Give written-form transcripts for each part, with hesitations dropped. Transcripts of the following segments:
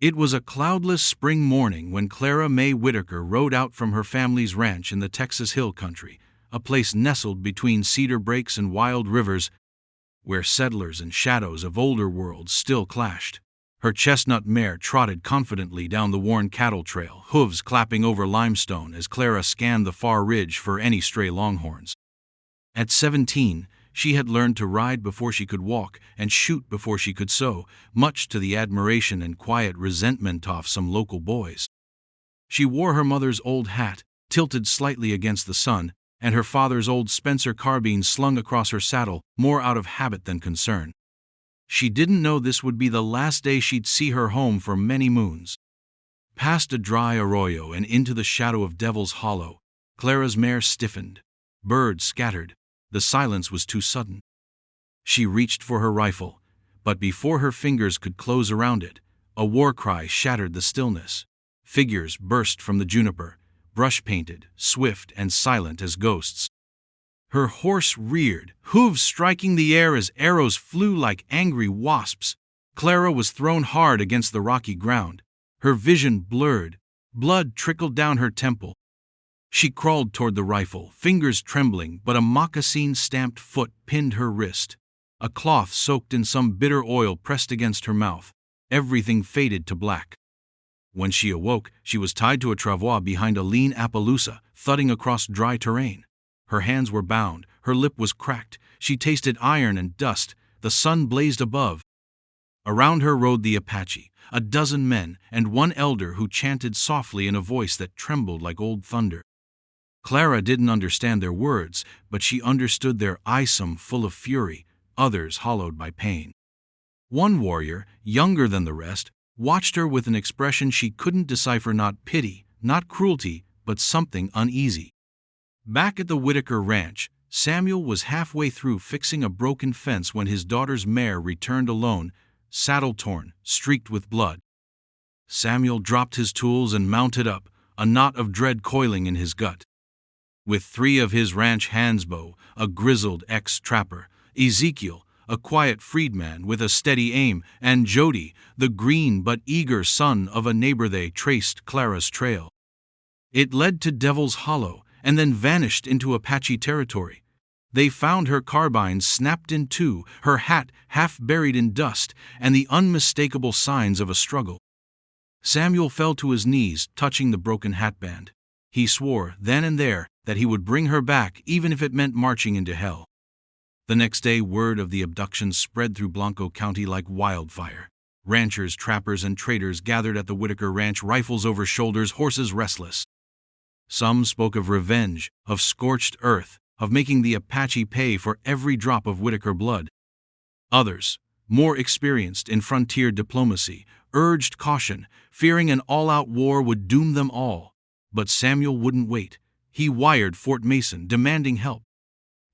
It was a cloudless spring morning when Clara May Whitaker rode out from her family's ranch in the Texas Hill Country, a place nestled between cedar breaks and wild rivers, where settlers and shadows of older worlds still clashed. Her chestnut mare trotted confidently down the worn cattle trail, hooves clapping over limestone as Clara scanned the far ridge for any stray longhorns. At 17, she had learned to ride before she could walk and shoot before she could sew, much to the admiration and quiet resentment of some local boys. She wore her mother's old hat, tilted slightly against the sun, and her father's old Spencer carbine slung across her saddle, more out of habit than concern. She didn't know this would be the last day she'd see her home for many moons. Past a dry arroyo and into the shadow of Devil's Hollow, Clara's mare stiffened. Birds scattered. The silence was too sudden. She reached for her rifle, but before her fingers could close around it, a war cry shattered the stillness. Figures burst from the juniper, brush-painted, swift and silent as ghosts. Her horse reared, hooves striking the air as arrows flew like angry wasps. Clara was thrown hard against the rocky ground. Her vision blurred. Blood trickled down her temple. She crawled toward the rifle, fingers trembling, but a moccasin-stamped foot pinned her wrist. A cloth soaked in some bitter oil pressed against her mouth. Everything faded to black. When she awoke, she was tied to a travois behind a lean Appaloosa, thudding across dry terrain. Her hands were bound, her lip was cracked, she tasted iron and dust, the sun blazed above. Around her rode the Apache, a dozen men, and one elder who chanted softly in a voice that trembled like old thunder. Clara didn't understand their words, but she understood their some full of fury, others hollowed by pain. One warrior, younger than the rest, watched her with an expression she couldn't decipher, not pity, not cruelty, but something uneasy. Back at the Whitaker ranch, Samuel was halfway through fixing a broken fence when his daughter's mare returned alone, saddle torn, streaked with blood. Samuel dropped his tools and mounted up, a knot of dread coiling in his gut. With 3 of his ranch hands, Bo, a grizzled ex-trapper, Ezekiel, a quiet freedman with a steady aim, and Jody, the green but eager son of a neighbor, they traced Clara's trail. It led to Devil's Hollow, and then vanished into Apache territory. They found her carbine snapped in two, her hat half buried in dust, and the unmistakable signs of a struggle. Samuel fell to his knees, touching the broken hatband. He swore, then and there, that he would bring her back even if it meant marching into hell. The next day, word of the abduction spread through Blanco County like wildfire. Ranchers, trappers, and traders gathered at the Whitaker ranch, rifles over shoulders, horses restless. Some spoke of revenge, of scorched earth, of making the Apache pay for every drop of Whitaker blood. Others, more experienced in frontier diplomacy, urged caution, fearing an all-out war would doom them all. But Samuel wouldn't wait. He wired Fort Mason, demanding help.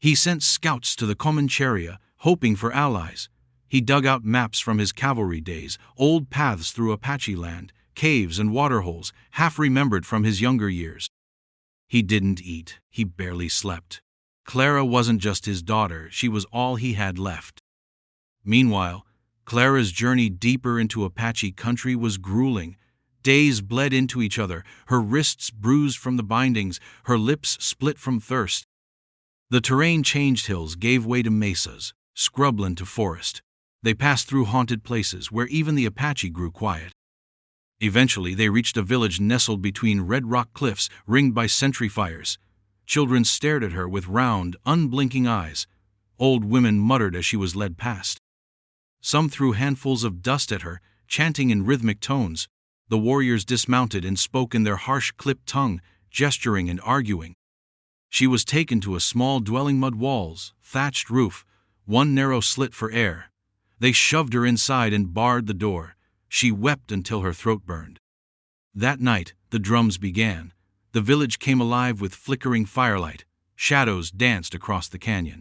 He sent scouts to the Comancheria, hoping for allies. He dug out maps from his cavalry days, old paths through Apache land, caves and waterholes, half remembered from his younger years. He didn't eat. He barely slept. Clara wasn't just his daughter, she was all he had left. Meanwhile, Clara's journey deeper into Apache country was grueling. Days bled into each other, her wrists bruised from the bindings, her lips split from thirst. The terrain changed, hills gave way to mesas, scrubland to forest. They passed through haunted places where even the Apache grew quiet. Eventually they reached a village nestled between red rock cliffs ringed by sentry fires. Children stared at her with round, unblinking eyes. Old women muttered as she was led past. Some threw handfuls of dust at her, chanting in rhythmic tones. The warriors dismounted and spoke in their harsh clipped tongue, gesturing and arguing. She was taken to a small dwelling, mud walls, thatched roof, one narrow slit for air. They shoved her inside and barred the door. She wept until her throat burned. That night, the drums began. The village came alive with flickering firelight. Shadows danced across the canyon.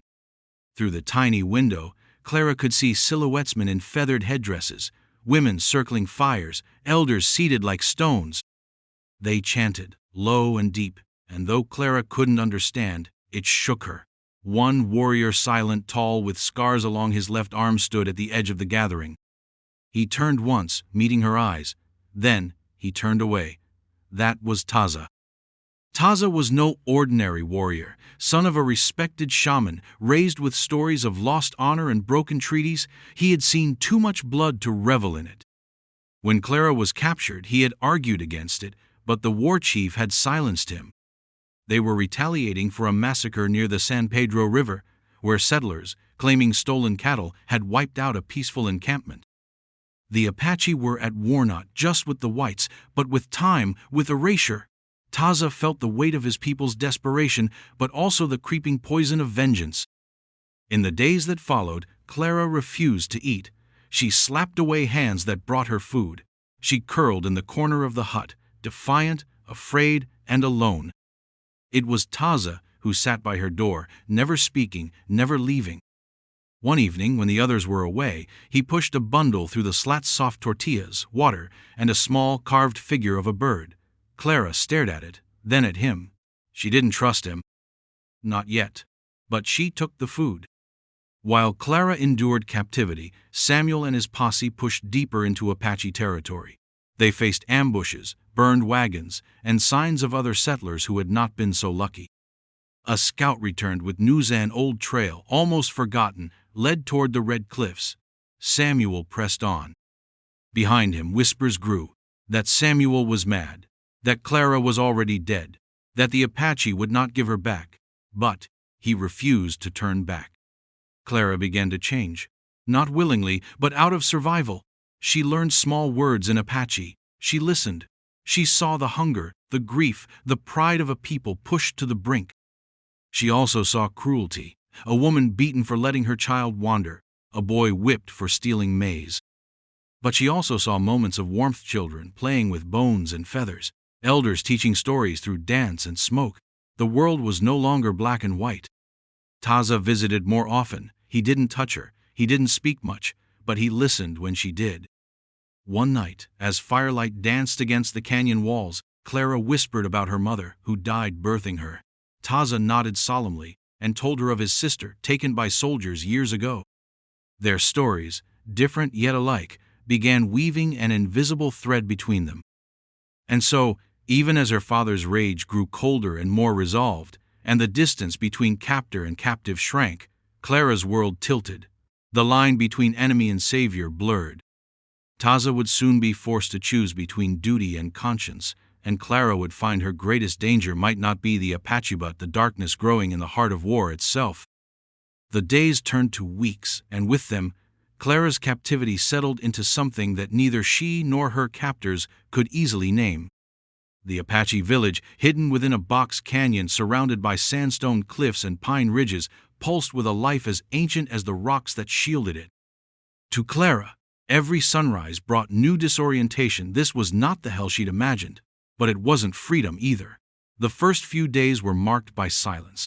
Through the tiny window, Clara could see silhouettesmen in feathered headdresses, women circling fires, elders seated like stones. They chanted, low and deep, and though Clara couldn't understand, it shook her. One warrior, silent, tall, with scars along his left arm, stood at the edge of the gathering. He turned once, meeting her eyes, Then he turned away. That was Taza. Taza was no ordinary warrior, son of a respected shaman, raised with stories of lost honor and broken treaties. He had seen too much blood to revel in it. When Clara was captured, he had argued against it, but the war chief had silenced him. They were retaliating for a massacre near the San Pedro River, where settlers, claiming stolen cattle, had wiped out a peaceful encampment. The Apache were at war not just with the whites, but with time, with erasure. Taza felt the weight of his people's desperation, but also the creeping poison of vengeance. In the days that followed, Clara refused to eat. She slapped away hands that brought her food. She curled in the corner of the hut, defiant, afraid, and alone. It was Taza who sat by her door, never speaking, never leaving. One evening, when the others were away, he pushed a bundle through the slat-soft tortillas, water, and a small carved figure of a bird. Clara stared at it, then at him. She didn't trust him. Not yet. But she took the food. While Clara endured captivity, Samuel and his posse pushed deeper into Apache territory. They faced ambushes, burned wagons, and signs of other settlers who had not been so lucky. A scout returned with news an old trail, almost forgotten, led toward the Red Cliffs. Samuel pressed on. Behind him, whispers grew that Samuel was mad, that Clara was already dead, that the Apache would not give her back. But he refused to turn back. Clara began to change. Not willingly, but out of survival. She learned small words in Apache. She listened. She saw the hunger, the grief, the pride of a people pushed to the brink. She also saw cruelty, a woman beaten for letting her child wander, a boy whipped for stealing maize. But she also saw moments of warmth, children playing with bones and feathers, elders teaching stories through dance and smoke. The world was no longer black and white. Taza visited more often. He didn't touch her, he didn't speak much, but he listened when she did. One night, as firelight danced against the canyon walls, Clara whispered about her mother, who died birthing her. Taza nodded solemnly and told her of his sister, taken by soldiers years ago. Their stories, different yet alike, began weaving an invisible thread between them. And so, even as her father's rage grew colder and more resolved, and the distance between captor and captive shrank, Clara's world tilted. The line between enemy and savior blurred. Taza would soon be forced to choose between duty and conscience, and Clara would find her greatest danger might not be the Apache but the darkness growing in the heart of war itself. The days turned to weeks, and with them, Clara's captivity settled into something that neither she nor her captors could easily name. The Apache village, hidden within a box canyon surrounded by sandstone cliffs and pine ridges, pulsed with a life as ancient as the rocks that shielded it. To Clara, every sunrise brought new disorientation. This was not the hell she'd imagined, but it wasn't freedom either. The first few days were marked by silence.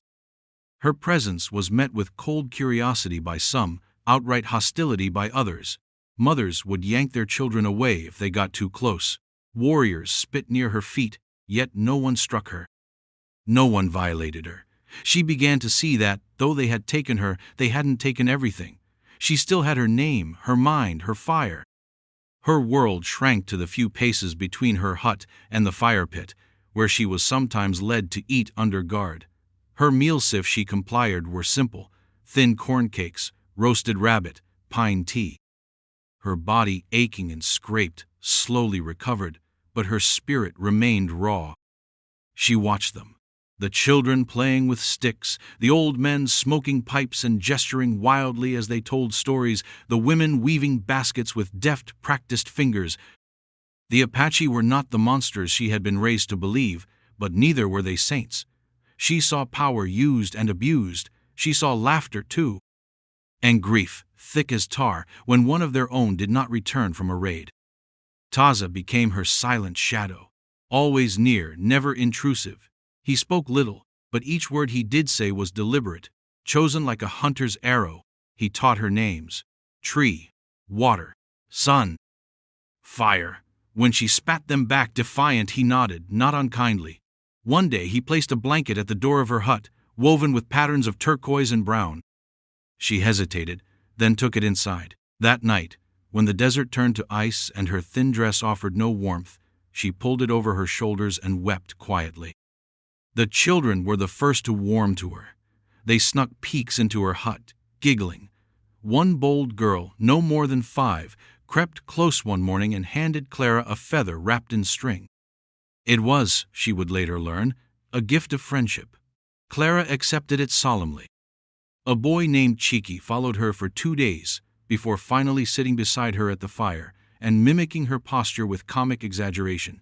Her presence was met with cold curiosity by some, outright hostility by others. Mothers would yank their children away if they got too close. Warriors spit near her feet, yet no one struck her. No one violated her. She began to see that, though they had taken her, they hadn't taken everything. She still had her name, her mind, her fire. Her world shrank to the few paces between her hut and the fire pit, where she was sometimes led to eat under guard. Her meals, if she complied, were simple: thin corn cakes, roasted rabbit, pine tea. Her body, aching and scraped, slowly recovered, but her spirit remained raw. She watched them. The children playing with sticks, the old men smoking pipes and gesturing wildly as they told stories, the women weaving baskets with deft, practiced fingers. The Apache were not the monsters she had been raised to believe, but neither were they saints. She saw power used and abused. She saw laughter, too. And grief, thick as tar, when one of their own did not return from a raid. Taza became her silent shadow, always near, never intrusive. He spoke little, but each word he did say was deliberate, chosen like a hunter's arrow. He taught her names: tree, water, sun, fire. When she spat them back defiant, he nodded, not unkindly. One day he placed a blanket at the door of her hut, woven with patterns of turquoise and brown. She hesitated, then took it inside. That night, When the desert turned to ice and her thin dress offered no warmth, she pulled it over her shoulders and wept quietly. The children were the first to warm to her. They snuck peeks into her hut, giggling. One bold girl, no more than 5, crept close one morning and handed Clara a feather wrapped in string. It was, she would later learn, a gift of friendship. Clara accepted it solemnly. A boy named Cheeky followed her for 2 days, before finally sitting beside her at the fire and mimicking her posture with comic exaggeration.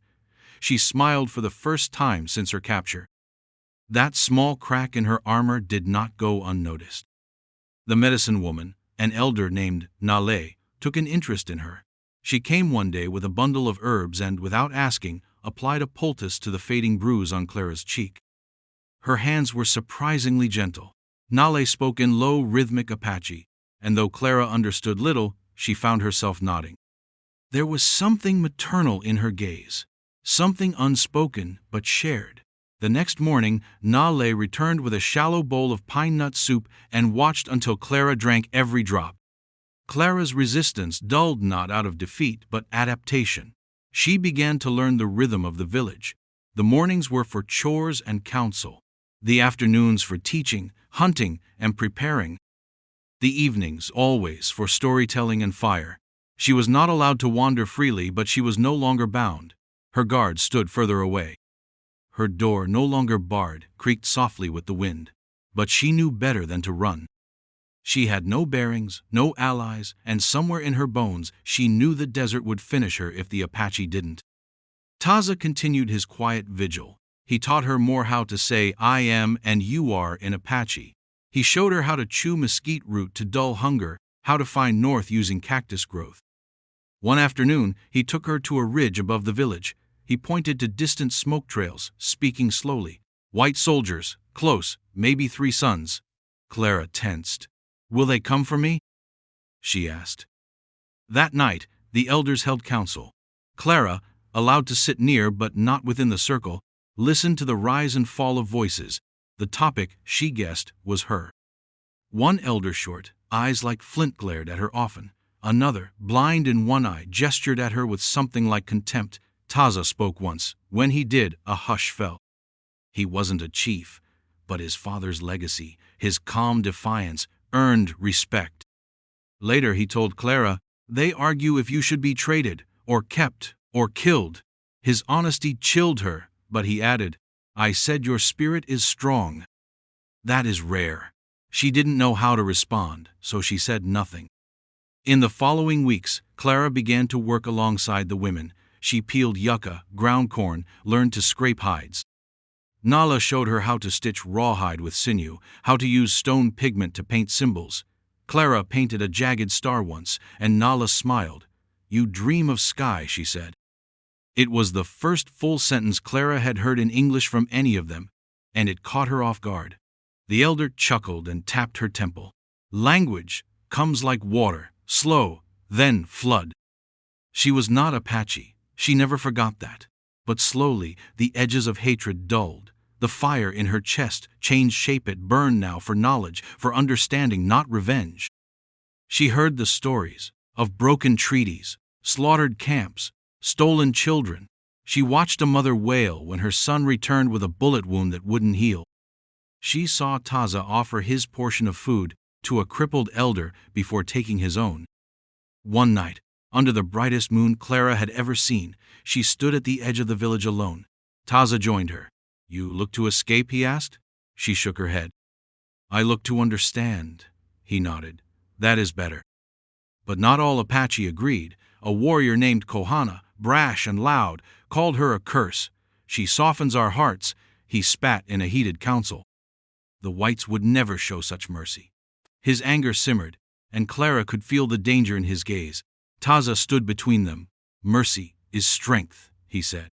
She smiled for the first time since her capture. That small crack in her armor did not go unnoticed. The medicine woman, an elder named Nale, took an interest in her. She came one day with a bundle of herbs and, without asking, applied a poultice to the fading bruise on Clara's cheek. Her hands were surprisingly gentle. Nale spoke in low, rhythmic Apache, and though Clara understood little, she found herself nodding. There was something maternal in her gaze, something unspoken but shared. The next morning, Nale returned with a shallow bowl of pine nut soup and watched until Clara drank every drop. Clara's resistance dulled not out of defeat but adaptation. She began to learn the rhythm of the village. The mornings were for chores and counsel, the afternoons for teaching, hunting, and preparing, the evenings always for storytelling and fire. She was not allowed to wander freely, but she was no longer bound. Her guard stood further away. Her door, no longer barred, creaked softly with the wind, but she knew better than to run. She had no bearings, no allies, and somewhere in her bones she knew the desert would finish her if the Apache didn't. Taza continued his quiet vigil. He taught her more how to say "I am" and "you are" in Apache. He showed her how to chew mesquite root to dull hunger, how to find north using cactus growth. One afternoon, he took her to a ridge above the village. He pointed to distant smoke trails, speaking slowly. "White soldiers, close, maybe 3 suns." Clara tensed. "Will they come for me?" she asked. That night, the elders held council. Clara, allowed to sit near but not within the circle, listened to the rise and fall of voices. The topic, she guessed, was her. One elder, short, eyes like flint, glared at her often. Another, blind in one eye, gestured at her with something like contempt. Taza spoke once. When he did, a hush fell. He wasn't a chief, but his father's legacy, his calm defiance, earned respect. Later he told Clara, "They argue if you should be traded, or kept, or killed." His honesty chilled her, but he added, "I said your spirit is strong." That is rare. She didn't know how to respond, so she said nothing. In the following weeks, Clara began to work alongside the women. She peeled yucca, ground corn, learned to scrape hides. Nala showed her how to stitch rawhide with sinew, how to use stone pigment to paint symbols. Clara painted a jagged star once, and Nala smiled. "You dream of sky," she said. It was the first full sentence Clara had heard in English from any of them, and it caught her off guard. The elder chuckled and tapped her temple. "Language comes like water, slow, then flood." She was not Apache. She never forgot that. But slowly, the edges of hatred dulled. The fire in her chest changed shape. It burned now for knowledge, for understanding, not revenge. She heard the stories of broken treaties, slaughtered camps, stolen children. She watched a mother wail when her son returned with a bullet wound that wouldn't heal. She saw Taza offer his portion of food to a crippled elder before taking his own. One night, under the brightest moon Clara had ever seen, she stood at the edge of the village alone. Taza joined her. "You look to escape?" he asked. She shook her head. "I look to understand," he nodded. "That is better." But not all Apache agreed. A warrior named Kohana, brash and loud, called her a curse. "She softens our hearts," he spat in a heated council. The whites would never show such mercy. His anger simmered, and Clara could feel the danger in his gaze. Taza stood between them. "Mercy is strength," he said.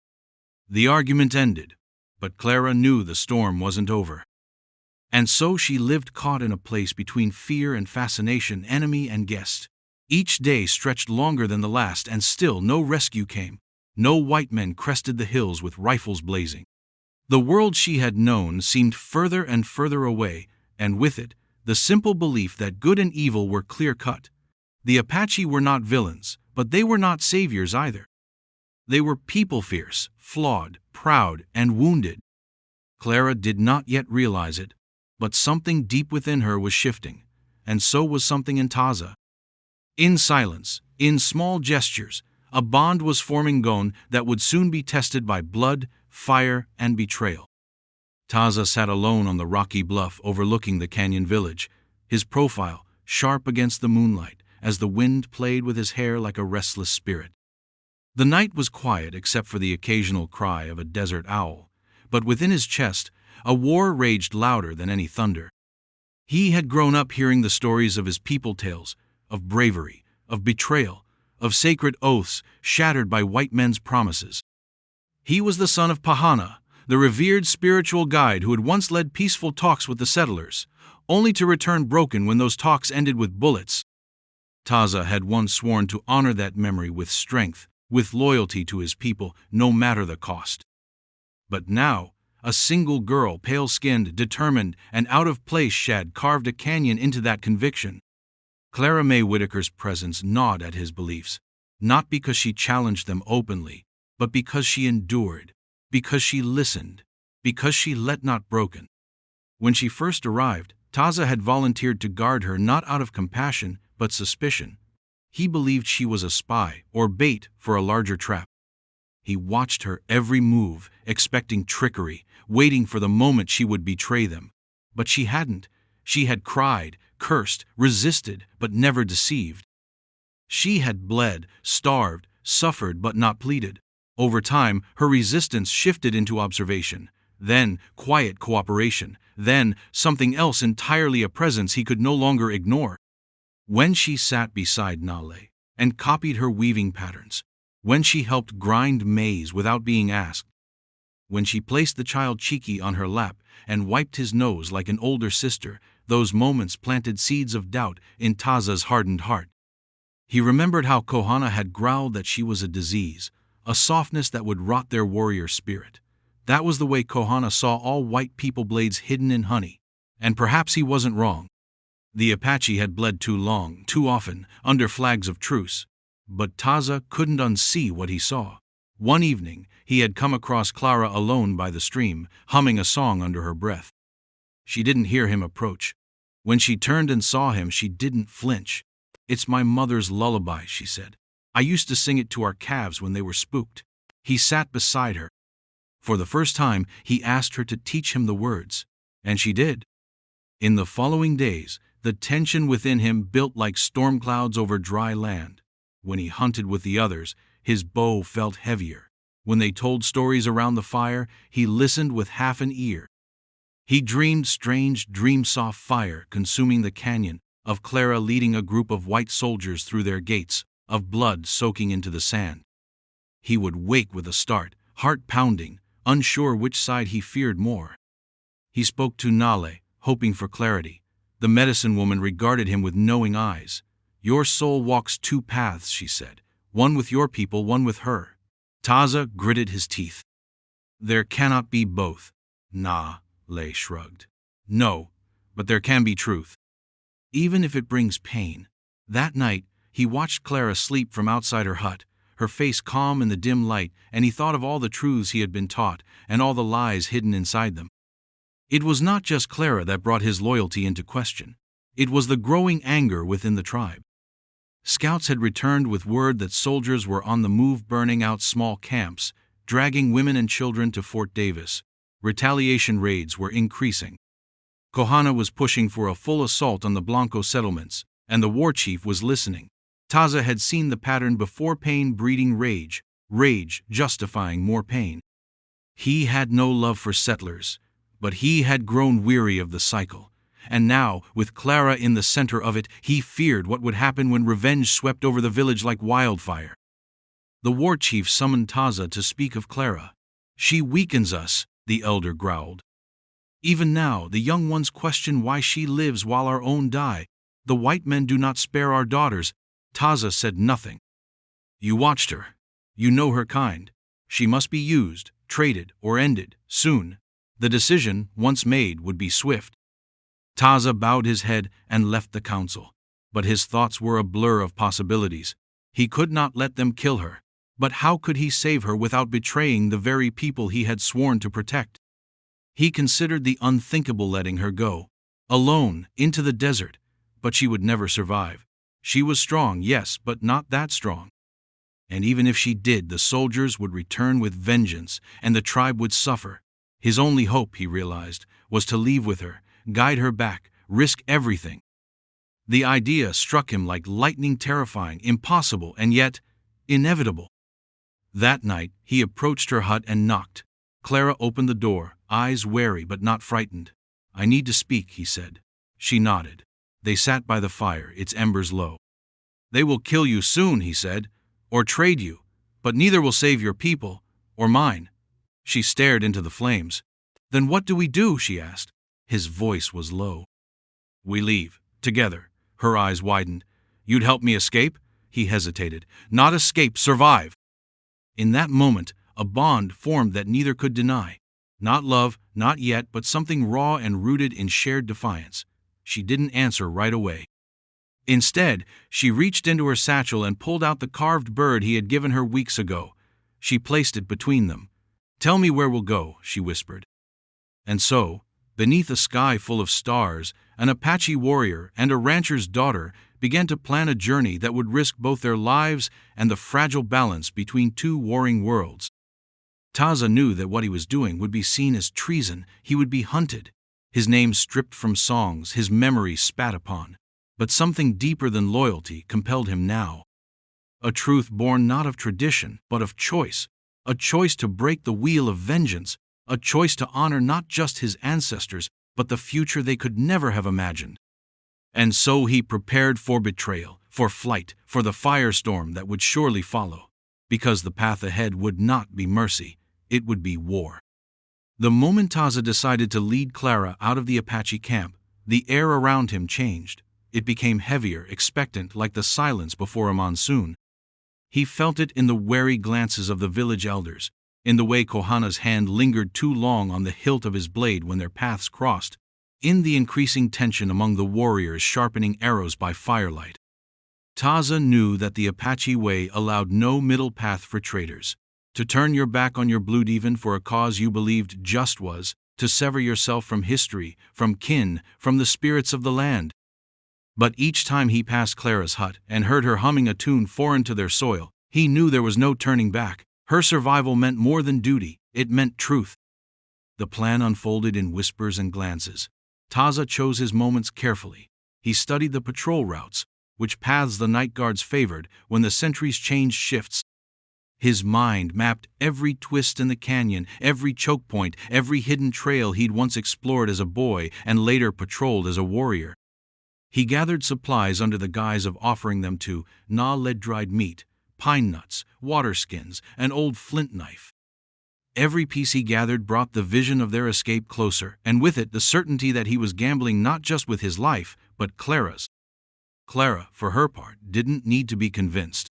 The argument ended, but Clara knew the storm wasn't over. And so she lived caught in a place between fear and fascination, enemy and guest. Each day stretched longer than the last, and still no rescue came. No white men crested the hills with rifles blazing. The world she had known seemed further and further away, and with it, the simple belief that good and evil were clear-cut. The Apache were not villains, but they were not saviors either. They were people fierce, flawed, proud, and wounded. Clara did not yet realize it, but something deep within her was shifting, and so was something in Taza. In silence, in small gestures, a bond was forming gone that would soon be tested by blood, fire, and betrayal. Taza sat alone on the rocky bluff overlooking the canyon village, his profile sharp against the moonlight as the wind played with his hair like a restless spirit. The night was quiet except for the occasional cry of a desert owl, but within his chest, a war raged louder than any thunder. He had grown up hearing the stories of his people tales, of bravery, of betrayal, of sacred oaths shattered by white men's promises. He was the son of Pahana, the revered spiritual guide who had once led peaceful talks with the settlers, only to return broken when those talks ended with bullets. Taza had once sworn to honor that memory with strength, with loyalty to his people, no matter the cost. But now, a single girl, pale-skinned, determined, and out of place, had carved a canyon into that conviction. Clara May Whitaker's presence gnawed at his beliefs, not because she challenged them openly, but because she endured, because she listened, because she let not broken. When she first arrived, Taza had volunteered to guard her not out of compassion, but suspicion. He believed she was a spy or bait for a larger trap. He watched her every move, expecting trickery, waiting for the moment she would betray them. But she hadn't. She had cried, cursed, resisted, but never deceived. She had bled, starved, suffered, but not pleaded. Over time, her resistance shifted into observation, then quiet cooperation, then something else entirely, a presence he could no longer ignore. When she sat beside Nale and copied her weaving patterns, when she helped grind maize without being asked, when she placed the child Chiki on her lap and wiped his nose like an older sister, those moments planted seeds of doubt in Taza's hardened heart. He remembered how Kohana had growled that she was a disease, a softness that would rot their warrior spirit. That was the way Kohana saw all white people, blades hidden in honey. And perhaps he wasn't wrong. The Apache had bled too long, too often, under flags of truce. But Taza couldn't unsee what he saw. One evening, he had come across Clara alone by the stream, humming a song under her breath. She didn't hear him approach. When she turned and saw him, she didn't flinch. "It's my mother's lullaby," she said. "I used to sing it to our calves when they were spooked." He sat beside her. For the first time, he asked her to teach him the words, and she did. In the following days, the tension within him built like storm clouds over dry land. When he hunted with the others, his bow felt heavier. When they told stories around the fire, he listened with half an ear. He dreamed strange, dream-soft fire consuming the canyon, of Clara leading a group of white soldiers through their gates, of blood soaking into the sand. He would wake with a start, heart pounding, unsure which side he feared more. He spoke to Nale, hoping for clarity. The medicine woman regarded him with knowing eyes. "Your soul walks two paths," she said, "one with your people, one with her." Taza gritted his teeth. "There cannot be both." Nale shrugged. "No, but there can be truth. Even if it brings pain." That night, he watched Clara sleep from outside her hut, her face calm in the dim light, and he thought of all the truths he had been taught and all the lies hidden inside them. It was not just Clara that brought his loyalty into question. It was the growing anger within the tribe. Scouts had returned with word that soldiers were on the move, burning out small camps, dragging women and children to Fort Davis. Retaliation raids were increasing. Kohana was pushing for a full assault on the Blanco settlements, and the war chief was listening. Taza had seen the pattern before, pain breeding rage, rage justifying more pain. He had no love for settlers, but he had grown weary of the cycle. And now, with Clara in the center of it, he feared what would happen when revenge swept over the village like wildfire. The war chief summoned Taza to speak of Clara. "She weakens us," the elder growled. "Even now, the young ones question why she lives while our own die. The white men do not spare our daughters." Taza said nothing. "You watched her. You know her kind. She must be used, traded, or ended, soon. The decision, once made, would be swift." Taza bowed his head and left the council. But his thoughts were a blur of possibilities. He could not let them kill her. But how could he save her without betraying the very people he had sworn to protect? He considered the unthinkable, letting her go. Alone, into the desert. But she would never survive. She was strong, yes, but not that strong. And even if she did, the soldiers would return with vengeance, and the tribe would suffer. His only hope, he realized, was to leave with her, guide her back, risk everything. The idea struck him like lightning, terrifying, impossible, and yet inevitable. That night, he approached her hut and knocked. Clara opened the door, eyes wary but not frightened. "I need to speak," he said. She nodded. They sat by the fire, its embers low. "They will kill you soon," he said, "or trade you, but neither will save your people, or mine." She stared into the flames. "Then what do we do?" she asked. His voice was low. "We leave, together." Her eyes widened. "You'd help me escape?" He hesitated. "Not escape, survive." In that moment, a bond formed that neither could deny. Not love, not yet, but something raw and rooted in shared defiance. She didn't answer right away. Instead, she reached into her satchel and pulled out the carved bird he had given her weeks ago. She placed it between them. "Tell me where we'll go," she whispered. And so, beneath a sky full of stars, an Apache warrior and a rancher's daughter began to plan a journey that would risk both their lives and the fragile balance between two warring worlds. Taza knew that what he was doing would be seen as treason. He would be hunted, his name stripped from songs, his memory spat upon. But something deeper than loyalty compelled him now. A truth born not of tradition, but of choice. A choice to break the wheel of vengeance. A choice to honor not just his ancestors, but the future they could never have imagined. And so he prepared for betrayal, for flight, for the firestorm that would surely follow. Because the path ahead would not be mercy, it would be war. The moment Taza decided to lead Clara out of the Apache camp, the air around him changed. It became heavier, expectant, like the silence before a monsoon. He felt it in the wary glances of the village elders, in the way Kohana's hand lingered too long on the hilt of his blade when their paths crossed, in the increasing tension among the warriors sharpening arrows by firelight. Taza knew that the Apache way allowed no middle path for traitors. To turn your back on your blood even for a cause you believed just was, to sever yourself from history, from kin, from the spirits of the land. But each time he passed Clara's hut and heard her humming a tune foreign to their soil, he knew there was no turning back. Her survival meant more than duty, it meant truth. The plan unfolded in whispers and glances. Taza chose his moments carefully. He studied the patrol routes, which paths the night guards favored when the sentries changed shifts. His mind mapped every twist in the canyon, every choke point, every hidden trail he'd once explored as a boy and later patrolled as a warrior. He gathered supplies under the guise of offering them to lead-dried meat, pine nuts, water skins, an old flint knife. Every piece he gathered brought the vision of their escape closer, and with it the certainty that he was gambling not just with his life, but Clara's. Clara, for her part, didn't need to be convinced.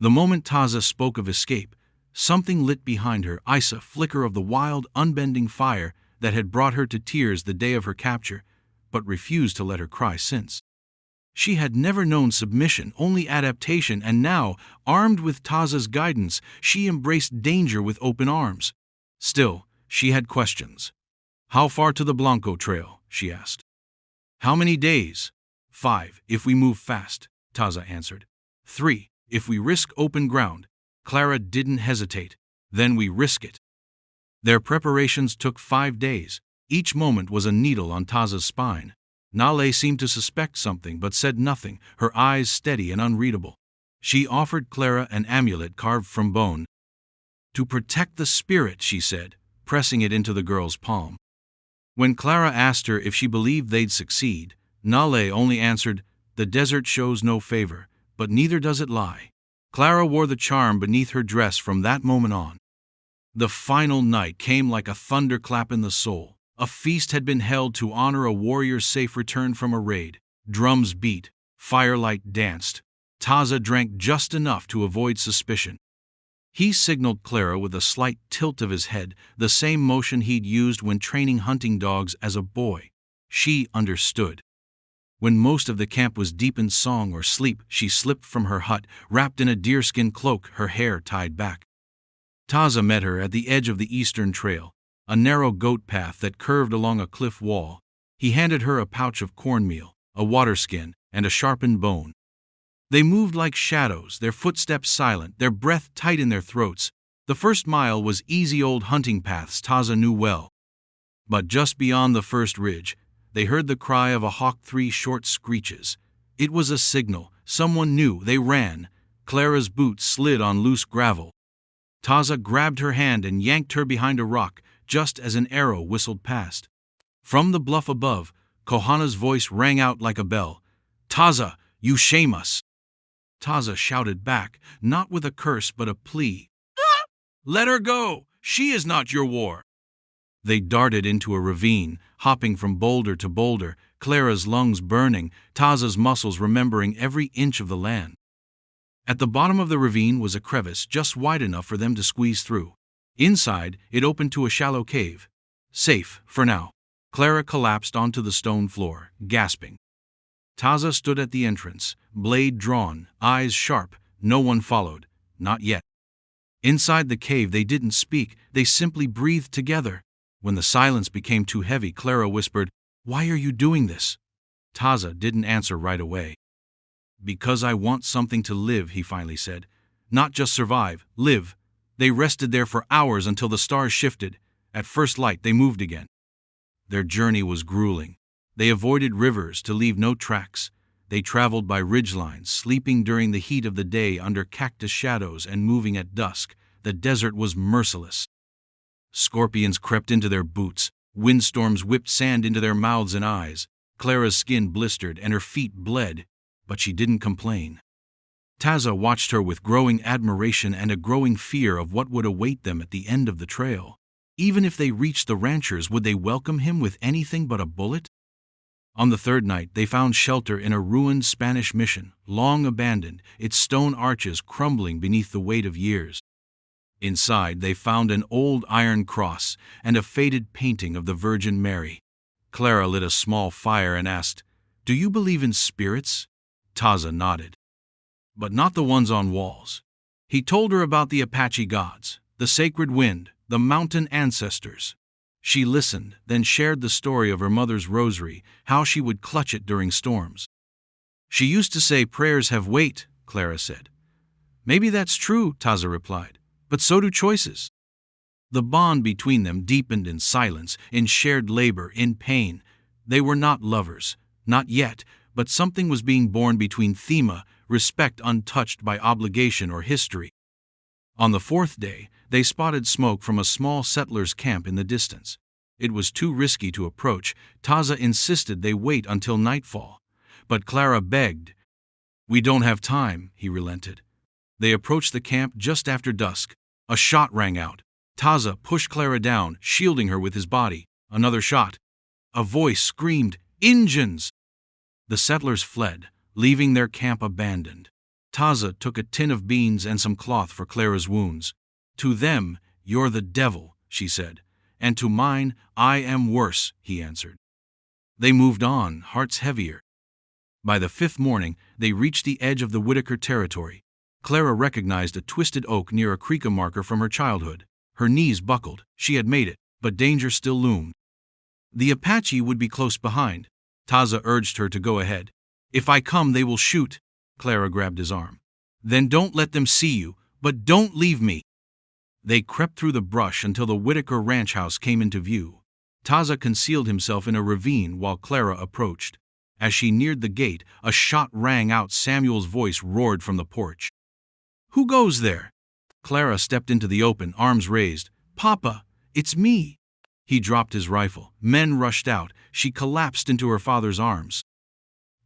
The moment Taza spoke of escape, something lit behind her, a flicker of the wild, unbending fire that had brought her to tears the day of her capture, but refused to let her cry since. She had never known submission, only adaptation, and now, armed with Taza's guidance, she embraced danger with open arms. Still, she had questions. "How far to the Blanco Trail?" she asked. "How many days?" "5, if we move fast," Taza answered. "3, if we risk open ground." Clara didn't hesitate. "Then we risk it." Their preparations took 5 days. Each moment was a needle on Taza's spine. Nale seemed to suspect something but said nothing, her eyes steady and unreadable. She offered Clara an amulet carved from bone. "To protect the spirit," she said, pressing it into the girl's palm. When Clara asked her if she believed they'd succeed, Nale only answered, "The desert shows no favor, but neither does it lie." Clara wore the charm beneath her dress from that moment on. The final night came like a thunderclap in the soul. A feast had been held to honor a warrior's safe return from a raid. Drums beat, firelight danced. Taza drank just enough to avoid suspicion. He signaled Clara with a slight tilt of his head, the same motion he'd used when training hunting dogs as a boy. She understood. When most of the camp was deep in song or sleep, she slipped from her hut, wrapped in a deerskin cloak, her hair tied back. Taza met her at the edge of the eastern trail, a narrow goat path that curved along a cliff wall. He handed her a pouch of cornmeal, a water skin, and a sharpened bone. They moved like shadows, their footsteps silent, their breath tight in their throats. The first mile was easy old hunting paths Taza knew well. But just beyond the first ridge, they heard the cry of a hawk, 3 short screeches. It was a signal. Someone knew. They ran. Clara's boots slid on loose gravel. Taza grabbed her hand and yanked her behind a rock, just as an arrow whistled past. From the bluff above, Kohana's voice rang out like a bell. "Taza, you shame us!" Taza shouted back, not with a curse but a plea. "Let her go! She is not your war!" They darted into a ravine, hopping from boulder to boulder, Clara's lungs burning, Taza's muscles remembering every inch of the land. At the bottom of the ravine was a crevice just wide enough for them to squeeze through. Inside, it opened to a shallow cave. Safe, for now. Clara collapsed onto the stone floor, gasping. Taza stood at the entrance, blade drawn, eyes sharp. No one followed. Not yet. Inside the cave they didn't speak, they simply breathed together. When the silence became too heavy, Clara whispered, "Why are you doing this?" Taza didn't answer right away. "Because I want something to live," he finally said. "Not just survive, live." They rested there for hours until the stars shifted. At first light they moved again. Their journey was grueling. They avoided rivers to leave no tracks. They traveled by ridgelines, sleeping during the heat of the day under cactus shadows and moving at dusk. The desert was merciless. Scorpions crept into their boots. Windstorms whipped sand into their mouths and eyes. Clara's skin blistered and her feet bled, but she didn't complain. Taza watched her with growing admiration and a growing fear of what would await them at the end of the trail. Even if they reached the ranchers, would they welcome him with anything but a bullet? On the third night, they found shelter in a ruined Spanish mission, long abandoned, its stone arches crumbling beneath the weight of years. Inside, they found an old iron cross and a faded painting of the Virgin Mary. Clara lit a small fire and asked, "Do you believe in spirits?" Taza nodded. "But not the ones on walls." He told her about the Apache gods, the sacred wind, the mountain ancestors. She listened, then shared the story of her mother's rosary, how she would clutch it during storms. "She used to say prayers have weight," Clara said. "Maybe that's true," Taza replied, "but so do choices." The bond between them deepened in silence, in shared labor, in pain. They were not lovers, not yet, but something was being born between Thema, respect untouched by obligation or history. On the fourth day, they spotted smoke from a small settlers' camp in the distance. It was too risky to approach. Taza insisted they wait until nightfall. But Clara begged. "We don't have time," he relented. They approached the camp just after dusk. A shot rang out. Taza pushed Clara down, shielding her with his body. Another shot. A voice screamed, "Injuns!" The settlers fled, leaving their camp abandoned. Taza took a tin of beans and some cloth for Clara's wounds. "To them, you're the devil," she said. "And to mine, I am worse," he answered. They moved on, hearts heavier. By the fifth morning, they reached the edge of the Whitaker territory. Clara recognized a twisted oak near a creek marker from her childhood. Her knees buckled. She had made it, but danger still loomed. The Apache would be close behind. Taza urged her to go ahead. "If I come, they will shoot." Clara grabbed his arm. "Then don't let them see you, but don't leave me." They crept through the brush until the Whitaker ranch house came into view. Taza concealed himself in a ravine while Clara approached. As she neared the gate, a shot rang out. Samuel's voice roared from the porch. "Who goes there?" Clara stepped into the open, arms raised. "Papa, it's me." He dropped his rifle. Men rushed out. She collapsed into her father's arms.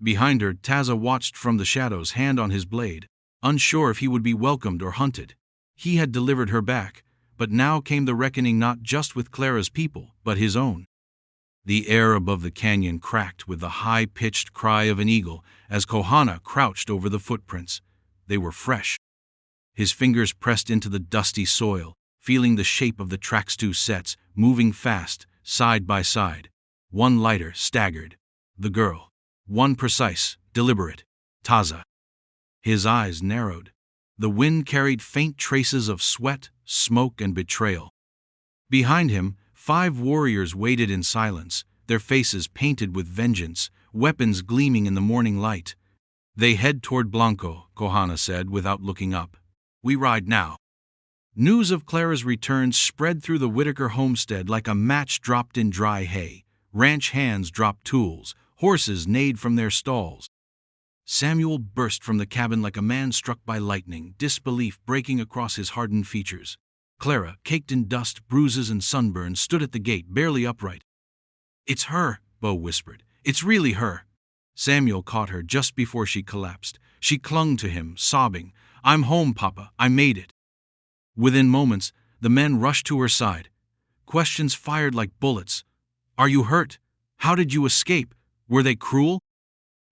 Behind her, Taza watched from the shadows, hand on his blade, unsure if he would be welcomed or hunted. He had delivered her back, but now came the reckoning, not just with Clara's people, but his own. The air above the canyon cracked with the high-pitched cry of an eagle as Kohana crouched over the footprints. They were fresh. His fingers pressed into the dusty soil, feeling the shape of the tracks, 2 sets, moving fast, side by side. One lighter staggered. The girl. One precise, deliberate. Taza. His eyes narrowed. The wind carried faint traces of sweat, smoke, and betrayal. Behind him, 5 warriors waited in silence, their faces painted with vengeance, weapons gleaming in the morning light. They head toward Blanco, Kohana said without looking up. We ride now. News of Clara's return spread through the Whitaker homestead like a match dropped in dry hay. Ranch hands dropped tools, horses neighed from their stalls. Samuel burst from the cabin like a man struck by lightning, disbelief breaking across his hardened features. Clara, caked in dust, bruises, and sunburn, stood at the gate, barely upright. It's her, Bo whispered. It's really her. Samuel caught her just before she collapsed. She clung to him, sobbing. I'm home, Papa. I made it. Within moments, the men rushed to her side. Questions fired like bullets. Are you hurt? How did you escape? Were they cruel?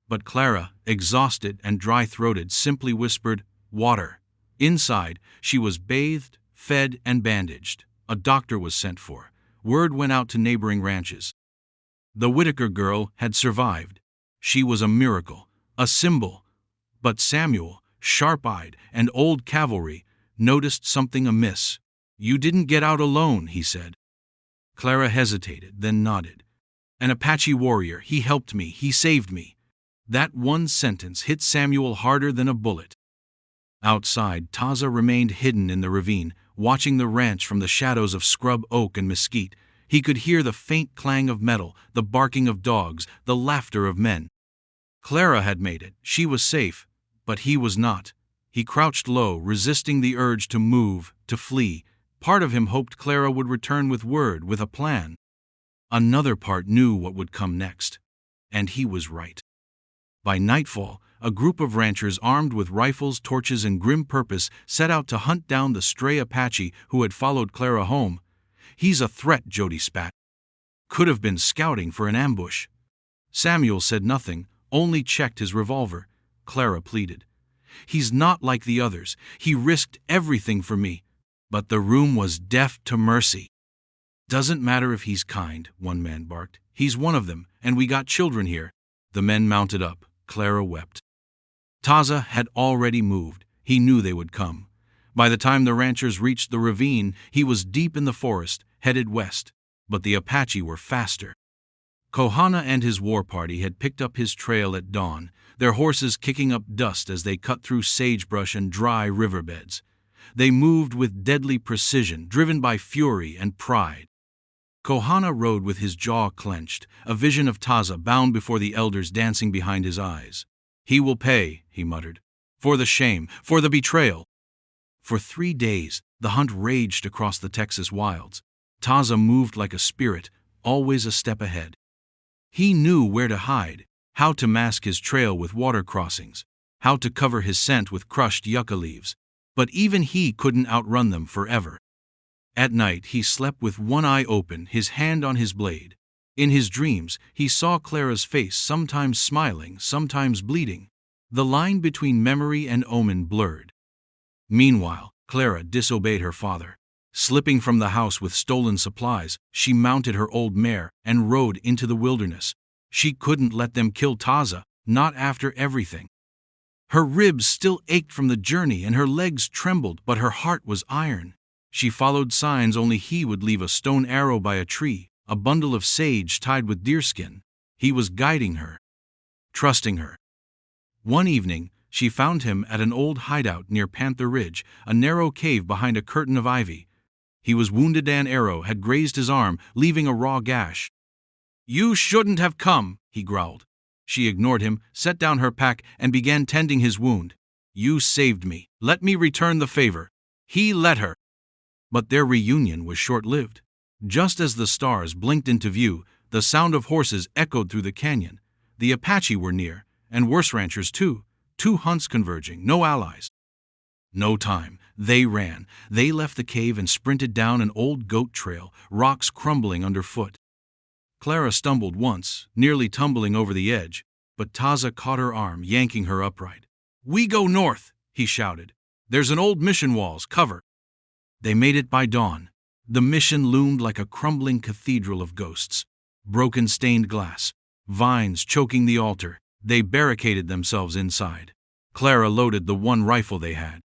But Clara, exhausted and dry-throated, simply whispered, water. Inside, she was bathed, fed, and bandaged. A doctor was sent for. Word went out to neighboring ranches. The Whitaker girl had survived. She was a miracle, a symbol. But Samuel, sharp-eyed and old cavalry, noticed something amiss. You didn't get out alone, he said. Clara hesitated, then nodded. An Apache warrior, he helped me, he saved me. That one sentence hit Samuel harder than a bullet. Outside, Taza remained hidden in the ravine, watching the ranch from the shadows of scrub oak and mesquite. He could hear the faint clang of metal, the barking of dogs, the laughter of men. Clara had made it. She was safe, but he was not. He crouched low, resisting the urge to move, to flee. Part of him hoped Clara would return with word, with a plan. Another part knew what would come next. And he was right. By nightfall, a group of ranchers armed with rifles, torches, and grim purpose set out to hunt down the stray Apache who had followed Clara home. He's a threat, Jody spat. Could have been scouting for an ambush. Samuel said nothing, only checked his revolver. Clara pleaded. He's not like the others. He risked everything for me. But the room was deaf to mercy. Doesn't matter if he's kind, one man barked. He's one of them, and we got children here. The men mounted up. Clara wept. Taza had already moved. He knew they would come. By the time the ranchers reached the ravine, he was deep in the forest, headed west. But the Apache were faster. Kohana and his war party had picked up his trail at dawn, their horses kicking up dust as they cut through sagebrush and dry riverbeds. They moved with deadly precision, driven by fury and pride. Kohana rode with his jaw clenched, a vision of Taza bound before the elders dancing behind his eyes. He will pay, he muttered, for the shame, for the betrayal. For 3 days, the hunt raged across the Texas wilds. Taza moved like a spirit, always a step ahead. He knew where to hide, how to mask his trail with water crossings, how to cover his scent with crushed yucca leaves. But even he couldn't outrun them forever. At night, he slept with one eye open, his hand on his blade. In his dreams, he saw Clara's face, sometimes smiling, sometimes bleeding. The line between memory and omen blurred. Meanwhile, Clara disobeyed her father. Slipping from the house with stolen supplies, she mounted her old mare and rode into the wilderness. She couldn't let them kill Taza, not after everything. Her ribs still ached from the journey and her legs trembled, but her heart was iron. She followed signs only he would leave: a stone arrow by a tree, a bundle of sage tied with deerskin. He was guiding her, trusting her. One evening, she found him at an old hideout near Panther Ridge, a narrow cave behind a curtain of ivy. He was wounded. An arrow had grazed his arm, leaving a raw gash. You shouldn't have come, he growled. She ignored him, set down her pack, and began tending his wound. You saved me. Let me return the favor. He let her. But their reunion was short-lived. Just as the stars blinked into view, the sound of horses echoed through the canyon. The Apache were near, and worse ranchers too. 2 hunts converging, no allies. No time. They ran. They left the cave and sprinted down an old goat trail, rocks crumbling underfoot. Clara stumbled once, nearly tumbling over the edge, but Taza caught her arm, yanking her upright. We go north, he shouted. There's an old mission walls, cover. They made it by dawn. The mission loomed like a crumbling cathedral of ghosts. Broken stained glass, vines choking the altar. They barricaded themselves inside. Clara loaded the one rifle they had.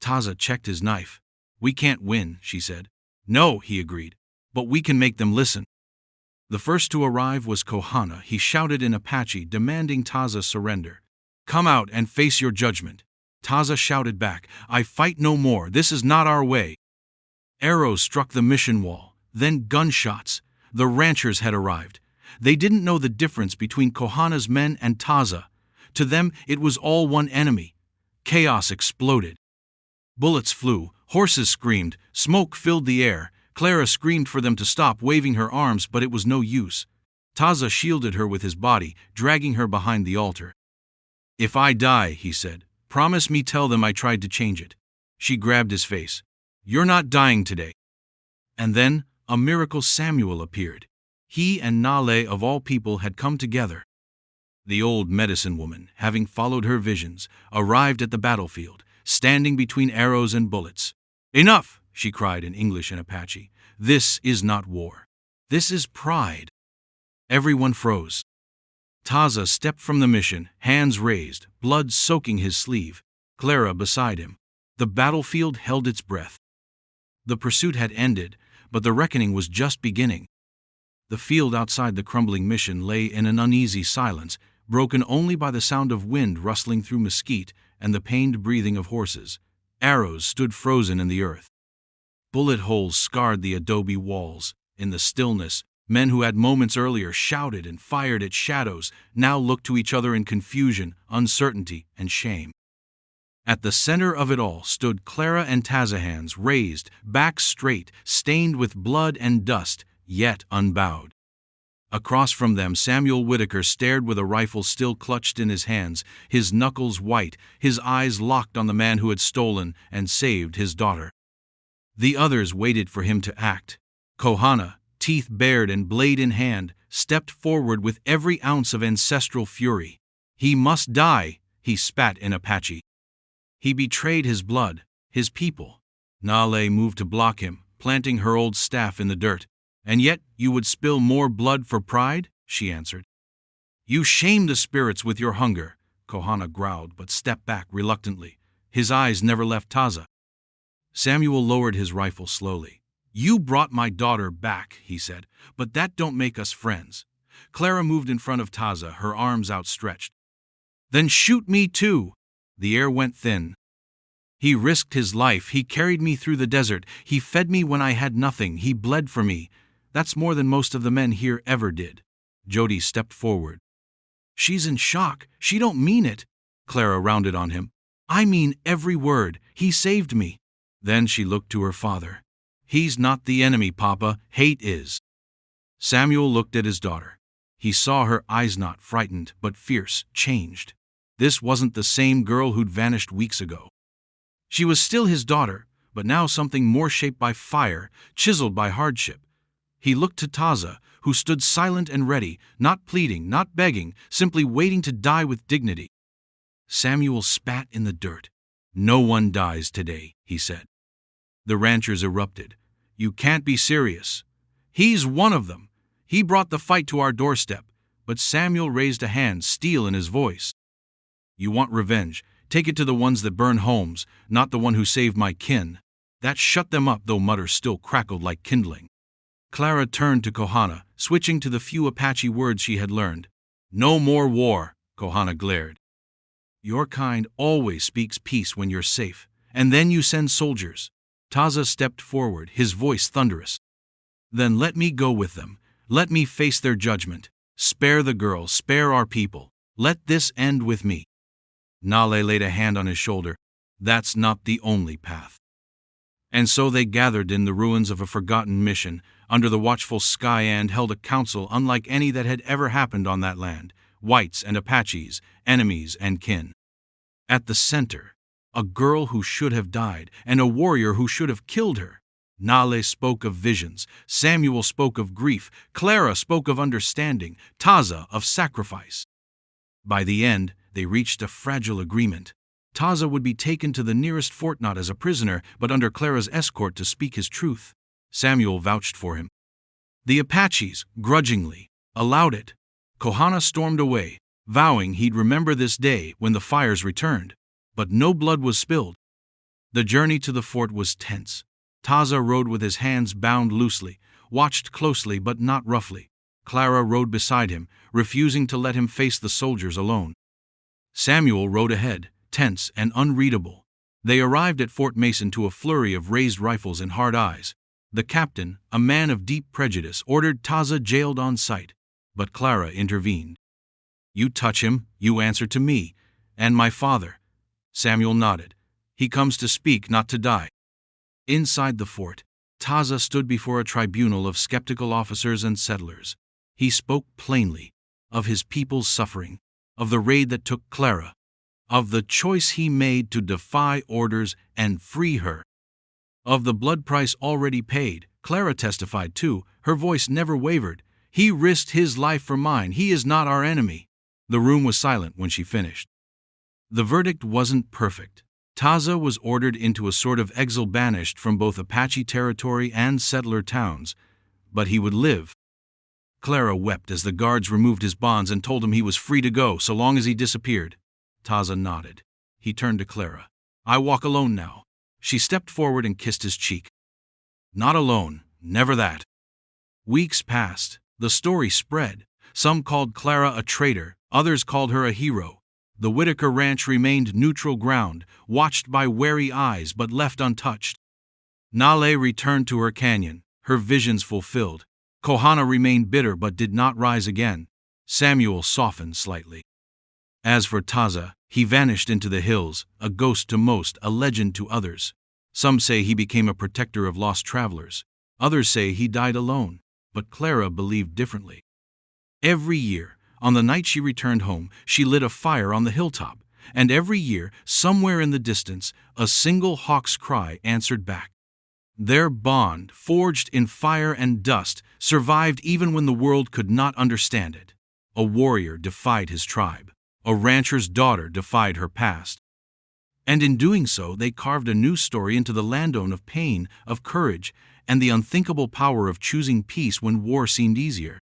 Taza checked his knife. "We can't win," she said. "No," he agreed, "but we can make them listen." The first to arrive was Kohana. He shouted in Apache, demanding Taza's surrender. "Come out and face your judgment." Taza shouted back, "I fight no more. This is not our way." Arrows struck the mission wall, then gunshots. The ranchers had arrived. They didn't know the difference between Kohana's men and Taza. To them, it was all one enemy. Chaos exploded. Bullets flew, horses screamed, smoke filled the air. Clara screamed for them to stop, waving her arms, but it was no use. Taza shielded her with his body, dragging her behind the altar. "If I die," he said, "promise me tell them I tried to change it." She grabbed his face. "You're not dying today." And then, a miracle. Samuel appeared. He and Nale, of all people, had come together. The old medicine woman, having followed her visions, arrived at the battlefield, standing between arrows and bullets. "Enough!" she cried in English and Apache. "This is not war. This is pride." Everyone froze. Taza stepped from the mission, hands raised, blood soaking his sleeve. Clara beside him. The battlefield held its breath. The pursuit had ended, but the reckoning was just beginning. The field outside the crumbling mission lay in an uneasy silence, broken only by the sound of wind rustling through mesquite and the pained breathing of horses. Arrows stood frozen in the earth. Bullet holes scarred the adobe walls. In the stillness, men who had moments earlier shouted and fired at shadows now looked to each other in confusion, uncertainty, and shame. At the center of it all stood Clara and Taza, hands raised, backs straight, stained with blood and dust, yet unbowed. Across from them, Samuel Whitaker stared with a rifle still clutched in his hands, his knuckles white, his eyes locked on the man who had stolen and saved his daughter. The others waited for him to act. Kohana, teeth bared and blade in hand, stepped forward with every ounce of ancestral fury. "He must die," he spat in Apache. "He betrayed his blood, his people." Nale moved to block him, planting her old staff in the dirt. "And yet you would spill more blood for pride?" she answered. "You shame the spirits with your hunger," Kohana growled, but stepped back reluctantly. His eyes never left Taza. Samuel lowered his rifle slowly. "You brought my daughter back," he said, "but that don't make us friends." Clara moved in front of Taza, her arms outstretched. "Then shoot me too." The air went thin. "He risked his life. He carried me through the desert. He fed me when I had nothing. He bled for me. That's more than most of the men here ever did." Jody stepped forward. "She's in shock. She don't mean it." Clara rounded on him. "I mean every word. He saved me." Then she looked to her father. "He's not the enemy, Papa. Hate is." Samuel looked at his daughter. He saw her eyes, not frightened, but fierce, changed. This wasn't the same girl who'd vanished weeks ago. She was still his daughter, but now something more shaped by fire, chiseled by hardship. He looked to Taza, who stood silent and ready, not pleading, not begging, simply waiting to die with dignity. Samuel spat in the dirt. "No one dies today," he said. The ranchers erupted. "You can't be serious." "He's one of them. He brought the fight to our doorstep." But Samuel raised a hand, steel in his voice. "You want revenge? Take it to the ones that burn homes, not the one who saved my kin." That shut them up, though mutters still crackled like kindling. Clara turned to Kohana, switching to the few Apache words she had learned. "No more war," Kohana glared. "Your kind always speaks peace when you're safe, and then you send soldiers." Taza stepped forward, his voice thunderous. "Then let me go with them. Let me face their judgment. Spare the girl, spare our people. Let this end with me." Nale laid a hand on his shoulder. "That's not the only path." And so they gathered in the ruins of a forgotten mission, under the watchful sky, and held a council unlike any that had ever happened on that land. Whites and Apaches, enemies and kin. At the center, a girl who should have died, and a warrior who should have killed her. Nale spoke of visions, Samuel spoke of grief, Clara spoke of understanding, Taza of sacrifice. By the end, they reached a fragile agreement. Taza would be taken to the nearest fort, not as a prisoner, but under Clara's escort to speak his truth. Samuel vouched for him. The Apaches, grudgingly, allowed it. Kohana stormed away, vowing he'd remember this day when the fires returned. But no blood was spilled. The journey to the fort was tense. Taza rode with his hands bound loosely, watched closely but not roughly. Clara rode beside him, refusing to let him face the soldiers alone. Samuel rode ahead, tense and unreadable. They arrived at Fort Mason to a flurry of raised rifles and hard eyes. The captain, a man of deep prejudice, ordered Taza jailed on sight, but Clara intervened. "You touch him, you answer to me, and my father." Samuel nodded. "He comes to speak, not to die." Inside the fort, Taza stood before a tribunal of skeptical officers and settlers. He spoke plainly of his people's suffering, of the raid that took Clara, of the choice he made to defy orders and free her, of the blood price already paid. Clara testified too, her voice never wavered. "He risked his life for mine. He is not our enemy." The room was silent when she finished. The verdict wasn't perfect. Taza was ordered into a sort of exile, banished from both Apache territory and settler towns, but he would live. Clara wept as the guards removed his bonds and told him he was free to go so long as he disappeared. Taza nodded. He turned to Clara. "I walk alone now." She stepped forward and kissed his cheek. "Not alone, never that." Weeks passed. The story spread. Some called Clara a traitor, others called her a hero. The Whitaker Ranch remained neutral ground, watched by wary eyes but left untouched. Nale returned to her canyon, her visions fulfilled. Kohana remained bitter but did not rise again. Samuel softened slightly. As for Taza, he vanished into the hills, a ghost to most, a legend to others. Some say he became a protector of lost travelers. Others say he died alone, but Clara believed differently. Every year, on the night she returned home, she lit a fire on the hilltop, and every year, somewhere in the distance, a single hawk's cry answered back. Their bond, forged in fire and dust, survived even when the world could not understand it. A warrior defied his tribe. A rancher's daughter defied her past. And in doing so, they carved a new story into the landone of pain, of courage, and the unthinkable power of choosing peace when war seemed easier.